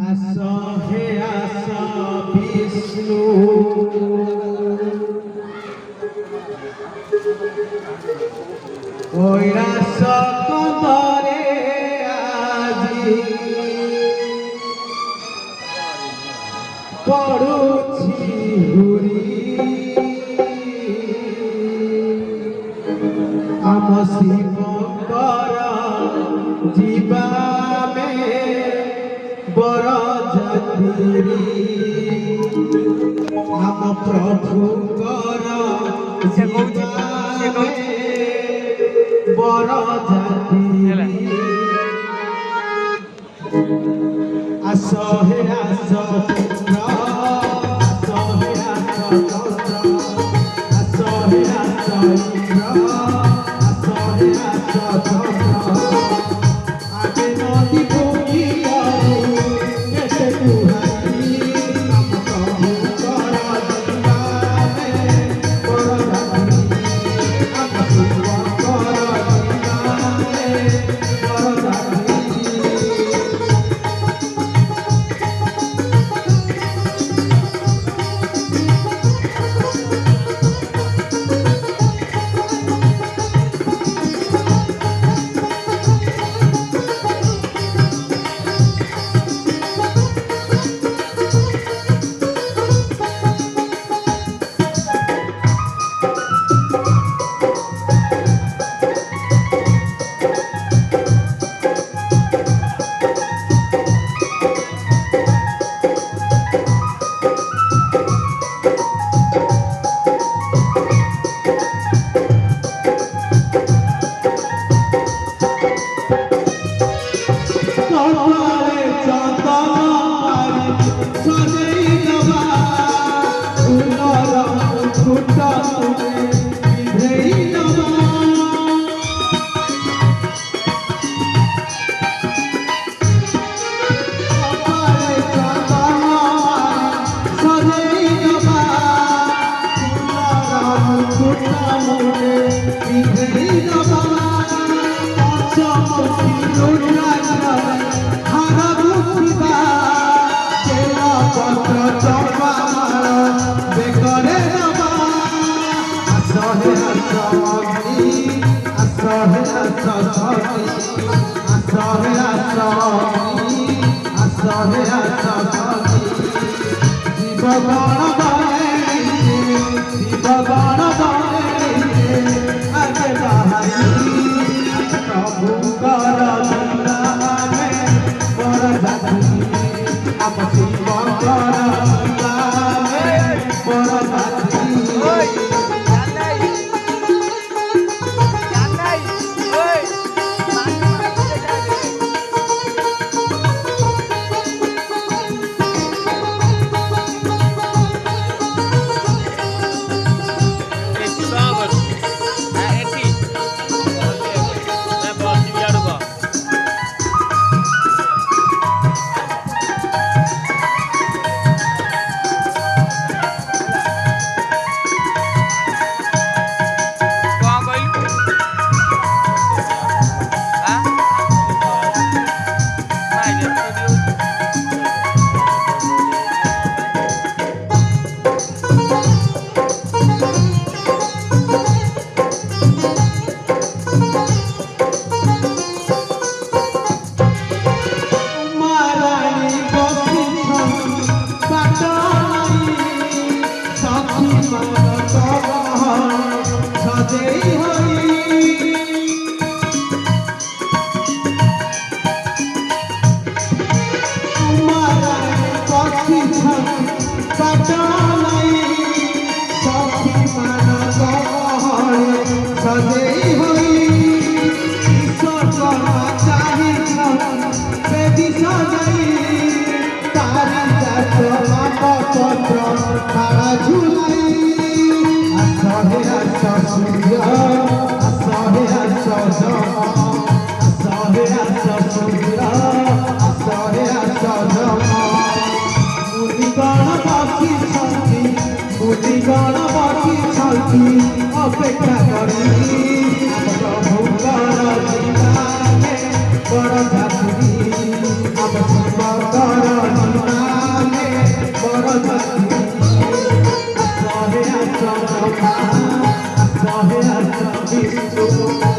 आसा हे आसा विष्णु কৈলাস কন্দরে আজি পড়ুছি হুরি আম শিবঙ্কর জীবামে বড় জাতিরি আম প্রভুঙ্কর জীবামে বড় জাতিরি আস হে আস পুত্র আস হে আস চন্দ্র আস হে আস ইন্দ্র আস হে আস চন্দ্র আগে নদী ভূমি করু কেতে কুহারি আম প্রভু কর জীবামে বড় জাতিরি আম শিব কর জীবামে বড় জাতিরি কপালে চন্দন মারি সজেই দেবা ফুলর মুকুট তুলে বিধেই দেবা কপালে চন্দন মারি সজেই দেবা ফুলর মুকুট তুলে বিধেই দেবা পঞ্চমুখী অপেক্ষা করি প্রভু বড় জীবানে বড় জাতি গো